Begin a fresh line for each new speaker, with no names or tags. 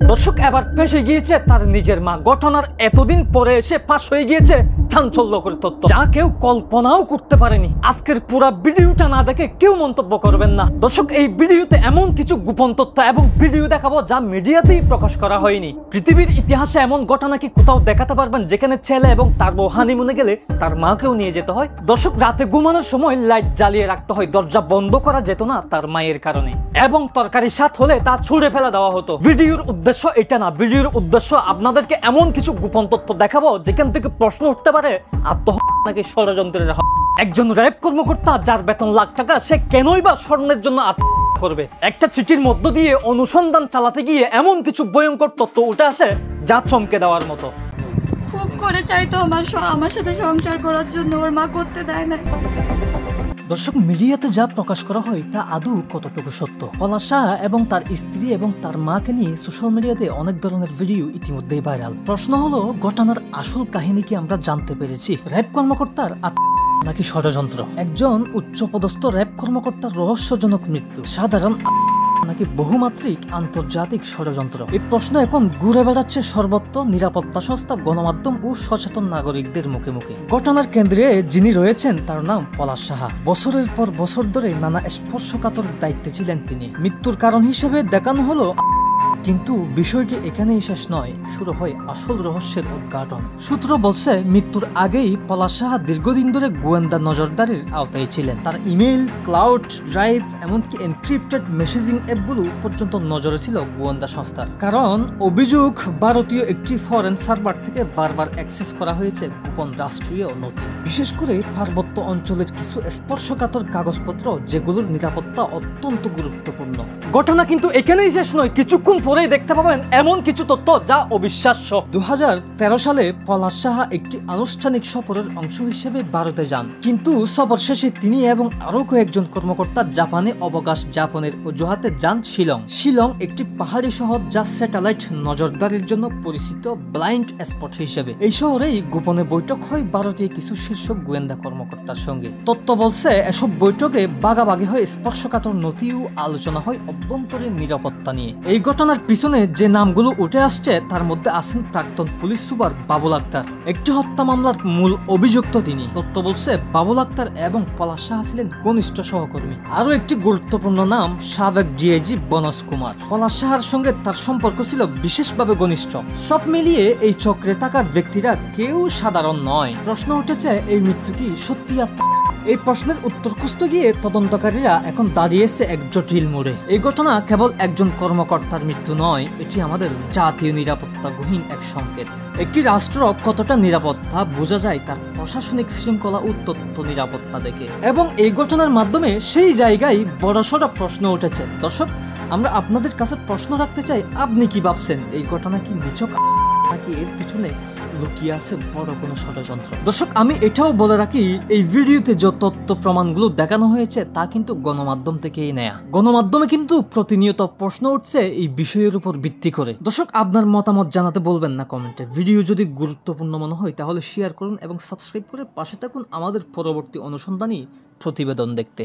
দর্শক এবার ফেঁসে গিয়েছে তার নিজের মা। ঘটনার এতদিন পরে এসে ফাঁস হয়ে গিয়েছে চাঞ্চল্যকর তথ্য, যা কেউ কল্পনাও করতে পারেনি। আজকের পুরো ভিডিওটা না দেখে কেউ মন্তব্য করবেন না। দর্শক, এই ভিডিওতে এমন কিছু গোপন তথ্য এবং ভিডিও দেখাবো যা মিডিয়াতেই প্রকাশ করা হয়নি। পৃথিবীর ইতিহাসে এমন ঘটনা কি কোথাও দেখাতে পারবেন যেখানে ছেলে এবং তার বউ হানিমুনে গেলে তার মাকেও নিয়ে যেতে হয়? দর্শক, রাতে ঘুমানোর সময় লাইট জ্বালিয়ে রাখতে হয়, দরজা বন্ধ করা যেত না তার মায়ের কারণে, এবং তরকারি স্বাদ হলে তা ছুঁড়ে ফেলে দেওয়া হতো। ভিডিওর উদ্দেশ্য এটা না, ভিডিওর উদ্দেশ্য আপনাদেরকে এমন কিছু গোপন তথ্য দেখাবো যেখান থেকে প্রশ্ন উঠতে পারে আত্মহত্যা নাকি ষড়যন্ত্রের। একজন র‍্যাব কর্মকর্তা যার বেতন লাখ টাকা, সে কেনই বা স্বর্ণের জন্য আত্মহত্যা করবে? একটা চিঠির মধ্য দিয়ে অনুসন্ধান চালাতে গিয়ে এমন কিছু ভয়ঙ্কর তথ্য উঠে আসে যা চমকে দেওয়ার মতো।
খুব করে চাইতো আমার সাথে সংসার করার জন্য, ওর মা করতে দেয় না।
দর্শক, মিডিয়াতে যা প্রকাশ করা হয় তা আদৌ কতটুকু সত্য? পলাশ সাহা এবং তার স্ত্রী এবং তার মাকে নিয়ে সোশ্যাল মিডিয়াতে অনেক ধরনের ভিডিও ইতিমধ্যেই ভাইরাল। প্রশ্ন হলো, ঘটনার আসল কাহিনী কি আমরা জানতে পেরেছি? র‍্যাব কর্মকর্তার নাকি ষড়যন্ত্র? একজন উচ্চপদস্থ র‍্যাব কর্মকর্তার রহস্যজনক মৃত্যু সাধারণ নাকি বহুমাত্রিক আন্তর্জাতিক ষড়যন্ত্র? এই প্রশ্ন এখন ঘুরে বেড়াচ্ছে সর্বত্র নিরাপত্তা সংস্থা, গণমাধ্যম ও সচেতন নাগরিকদের মুখে মুখে। ঘটনার কেন্দ্রে যিনি রয়েছেন তার নাম পলাশ সাহা। বছরের পর বছর ধরে নানা স্পর্শকাতর দায়িত্বে ছিলেন তিনি। মৃত্যুর কারণ হিসেবে দেখানো হলো, কিন্তু বিষয়টি এখানেই শেষ নয়, শুরু হয় আসল রহস্যের উদ্ঘাটন। সূত্র বলছে, মৃত্যুর আগেই পলাশ সাহা দীর্ঘদিন ধরে গোয়েন্দা নজরদারির আওতায় ছিলেন। তার ইমেইল, ক্লাউড ড্রাইভ, এমনকি এনক্রিপ্টেড মেসেজিং অ্যাপগুলো পর্যন্ত নজরে ছিল গোয়েন্দা সংস্থার। কারণ অভিযোগ, ভারতীয় একটি ফরেন সার্ভার থেকে বারবার অ্যাক্সেস করা হয়েছে গোপন রাষ্ট্রীয় নথি, বিশেষ করে পার্বত্য অঞ্চলের কিছু স্পর্শকাতর কাগজপত্র যেগুলোর নিরাপত্তা অত্যন্ত গুরুত্বপূর্ণ। ঘটনা কিন্তু এখানেই শেষ নয়, কিছুক্ষণ পরেই দেখতে পাবেন এমন কিছু তথ্য যা অবিশ্বাস্য। 2013 সালে পলাশ সাহা একটি আনুষ্ঠানিক সফরের অংশ হিসেবে ভারতে যান, কিন্তু সফর শেষে তিনি এবং আরো কয়েকজন কর্মকর্তা জাপানে অবকাশ যাপনের অজুহাতে যান শিলং। শিলং একটি পাহাড়ি শহর যা স্যাটেলাইট নজরদারির জন্য পরিচিত ব্লাইন্ড স্পট হিসেবে। এই শহরেই গোপনে বৈঠক হয় ভারতীয় কিছু শীর্ষ গোয়েন্দা কর্মকর্তার সঙ্গে। তথ্য বলছে, এসব বৈঠকে ভাগাভাগি হয় স্পর্শকাতর নথি ও আলোচনা হয় অভ্যন্তরীণ নিরাপত্তা নিয়ে। এই ঘটনার পিছনে যে নামগুলো উঠে আসছে তার মধ্যে আছেন প্রাক্তন পুলিশ সুপার বাবুল আক্তার, একটি হত্যা মামলার মূল অভিযুক্ত তিনি। তথ্য বলছে, বাবুল আক্তার এবং পলাশ সাহা ছিলেন ঘনিষ্ঠ সহকর্মী। আরো একটি গুরুত্বপূর্ণ নাম সাবেক ডিআইজি বনজ কুমার। পলাশ সাহার সঙ্গে তার সম্পর্ক ছিল বিশেষভাবে ঘনিষ্ঠ। সব মিলিয়ে এই চক্রে থাকা ব্যক্তিরা কেউ সাধারণ নয়। প্রশ্ন উঠেছে, এই মৃত্যু কি সত্যি? এই প্রশ্নের উত্তর খুঁজতে গিয়ে তদন্তকারীরা এখন দাঁড়িয়েছে এক জটিল মোড়ে। এই ঘটনা কেবল একজন কর্মকর্তার মৃত্যু নয়, এটি আমাদের জাতীয় নিরাপত্তাহীন এক সংকেত। একটি রাষ্ট্র কতটা নিরাপত্তা বোঝা যায় তার প্রশাসনিক শৃঙ্খলা ও তথ্য নিরাপত্তা দেখে। এবং এই ঘটনার মাধ্যমে সেই জায়গায় বড়সড় প্রশ্ন উঠেছে। দর্শক, আমরা আপনাদের কাছে প্রশ্ন রাখতে চাই, আপনি কি ভাবছেন? এই ঘটনা কি নিছক নাকি এর পিছনে লুকিয়ে আছে বড় কোনো ষড়যন্ত্র? দর্শক, আমি এটাও বলে রাখি, এই ভিডিওতে যে তথ্য প্রমাণগুলো দেখানো হয়েছে তা কিন্তু গণমাধ্যম থেকেই নেয়া। গণমাধ্যমে কিন্তু প্রতিনিয়ত প্রশ্ন উঠছে এই বিষয়ের উপর ভিত্তি করে। দর্শক, আপনার মতামত জানাতে বলবেন না কমেন্টে। ভিডিও যদি গুরুত্বপূর্ণ মনে হয় তাহলে শেয়ার করুন এবং সাবস্ক্রাইব করে পাশে থাকুন আমাদের পরবর্তী অনুসন্ধানী প্রতিবেদন দেখতে।